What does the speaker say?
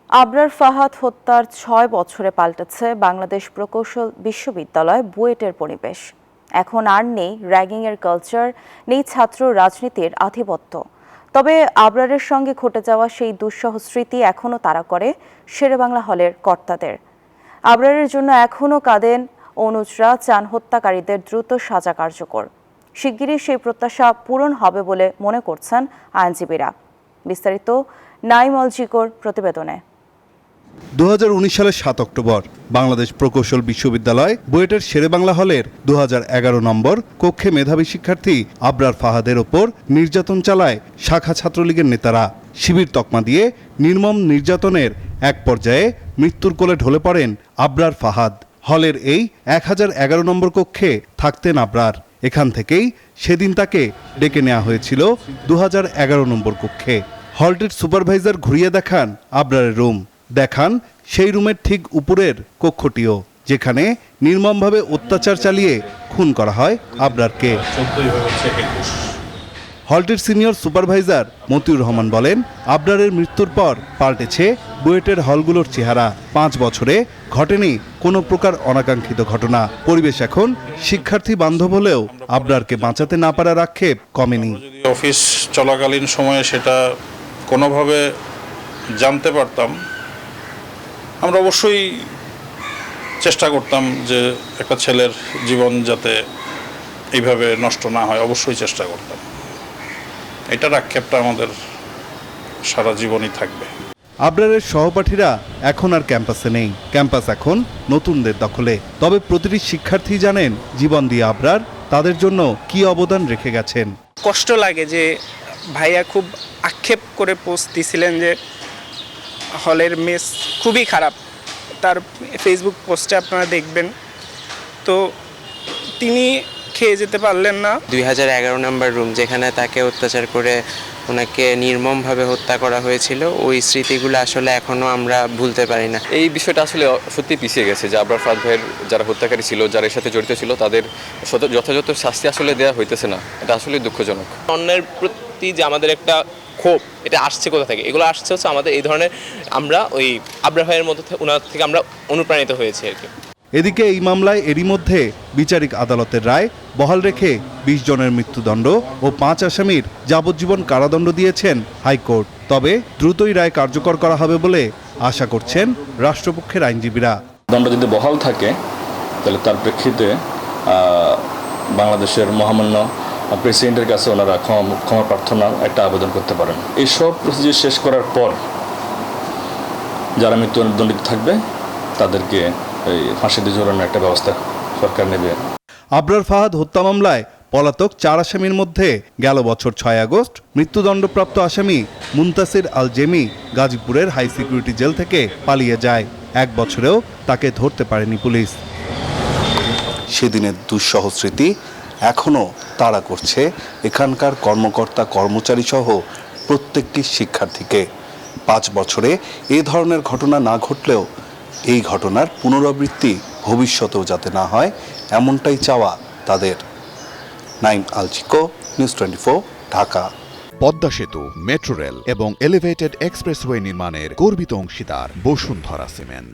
আবরার ফাহাদ হত্যার ৬ বছরে পাল্টেছে বাংলাদেশ প্রকৌশল বিশ্ববিদ্যালয় বুয়েটের পরিবেশ। এখন আর নেই র্যাগিংয়ের কালচার, নেই ছাত্র রাজনীতির আধিপত্য। তবে আবরারের সঙ্গে ঘটে যাওয়া সেই দুঃসহ স্মৃতি এখনও তাড়া করে শেরেবাংলা হলের কর্তাদের। আবরারের জন্য এখনও কাঁদেন অনুজরা, চান হত্যাকারীদের দ্রুত সাজা কার্যকর। শিগগিরই সেই প্রত্যাশা পূরণ হবে বলে মনে করছেন আইনজীবীরা। বিস্তারিত নাইম আল জিকোর প্রতিবেদনে। 2019 সালের 7 অক্টোবর বাংলাদেশ প্রকৌশল বিশ্ববিদ্যালয় বুয়েটের শেরেবাংলা হলের 2011 নম্বর কক্ষে মেধাবী শিক্ষার্থী আবরার ফাহাদের ওপর নির্যাতন চালায় শাখা ছাত্রলীগের নেতারা। শিবির তকমা দিয়ে নির্মম নির্যাতনের এক পর্যায়ে মৃত্যুর কোলে ঢলে পড়েন আবরার ফাহাদ। হলের এই 1011 নম্বর কক্ষে থাকতেন আবরার। এখান থেকেই সেদিন তাকে ডেকে নেওয়া হয়েছিল 2011 নম্বর কক্ষে। হলটির সুপারভাইজার ঘুরিয়ে দেখান আবরারের রুম, দেখান সেই রুমের ঠিক উপরের কক্ষটিও, যেখানে নির্মমভাবে অত্যাচার চালিয়ে খুন করা হয় আবরারকে। হলটির সিনিয়র সুপারভাইজার মতিউর রহমান বলেন, আবরারের মৃত্যুর পর পাল্টেছে বুয়েটের হলগুলোর চেহারা। 5 বছরে ঘটেনি কোনো প্রকার অনাকাঙ্ক্ষিত ঘটনা। পরিবেশ এখন শিক্ষার্থী বান্ধব হলেও আবরারকে বাঁচাতে না পারার আক্ষেপ কমেনি। অফিস চলাকালীন সময়ে সেটা কোনোভাবে জানতে পারতাম, আমরা অবশ্যই চেষ্টা করতাম যে একটা ছেলের জীবন যাতে এইভাবে নষ্ট না হয়, অবশ্যই চেষ্টা করতাম। এটার আক্ষেপটা আমাদের সারা জীবনই থাকবে। আবরারের সহপাঠীরা এখন আর ক্যাম্পাসে নেই, ক্যাম্পাস এখন নতুনদের দখলে। তবে প্রতিটি শিক্ষার্থী জানেন জীবন দিয়ে আবরার তাদের জন্য কি অবদান রেখে গেছেন। কষ্ট লাগে যে ভাইয়া খুব আক্ষেপ করে পোস্ট দিছিলেন যে হলের মেস খুবই খারাপ, তার ফেসবুক পোস্টে আপনারা দেখবেন। তো তিনি খেয়ে যেতে পারলেন না। 2011 নম্বর রুম, যেখানে তাকে অত্যাচার করে ওনাকে নির্মমভাবে হত্যা করা হয়েছিল, ওই স্মৃতিগুলো আসলে এখনো আমরা ভুলতে পারি না। এই বিষয়টা আসলে সত্যি পিছিয়ে গেছে যে আবরার ফাহাদ ভাইয়ের যারা হত্যাকারী ছিল, যারা এর সাথে জড়িত ছিল, তাদের যথাযথ শাস্তি আসলে দেওয়া হইতেছে না। এটা আসলে দুঃখজনক। অন্যের প্রতি যে আমাদের একটা ক্ষোভ, এটা আসছে কোথা থেকে? এগুলো আসছে হচ্ছে আমাদের এই ধরনের, আমরা ওই আবরার ভাইয়ের মধ্যে ওনার থেকে আমরা অনুপ্রাণিত হয়েছি আর কি। এদিকে এই মামলায় এরই মধ্যে বিচারিক আদালতের রায় বহাল রেখে 20 জনের মৃত্যুদণ্ড ও 5 আসামির যাবজ্জীবন কারাদণ্ড দিয়েছেন হাইকোর্ট। তবে দ্রুতই রায় কার্যকর করা হবে বলে আশা করছেন রাষ্ট্রপক্ষের আইনজীবীরা। দণ্ড যদি বহাল থাকে তাহলে তার প্রেক্ষিতে বাংলাদেশের মহামান্য প্রেসিডেন্টের কাছে ওনারা ক্ষমা প্রার্থনার একটা আবেদন করতে পারেন। এইসব প্রসিডিউর শেষ করার পর যারা মৃত্যুদণ্ডিত থাকবে তাদেরকে এই ফাঁসিতে ঝোলানোর একটা ব্যবস্থা সরকার নেবে। আবরার ফাহাদ হত্যা মামলায় পলাতক 4 আসামির মধ্যে গেল বছর 6 আগস্ট মৃত্যুদণ্ডপ্রাপ্ত আসামি মুনতাসির আল জেমি গাজীপুরের হাই সিকিউরিটি জেল থেকে পালিয়ে যায়। 1 বছরেও তাকে ধরতে পারেনি পুলিশ। সেদিনের দুঃসহ স্মৃতি এখনও তাড়া করছে এখানকার কর্মকর্তা কর্মচারী সহ প্রত্যেকটি শিক্ষার্থীকে। 5 বছরে এ ধরনের ঘটনা না ঘটলেও এই ঘটনার পুনরাবৃত্তি ভবিষ্যতেও যাতে না হয়, এমনটাই চাওয়া তাদের। নাইম আল জিকো, নিউজ 24, ঢাকা। পদ্মা সেতু, মেট্রো রেল এবং এলিভেটেড এক্সপ্রেসওয়ে নির্মাণের গর্বিত অংশীদার বসুন্ধরা সিমেন্ট।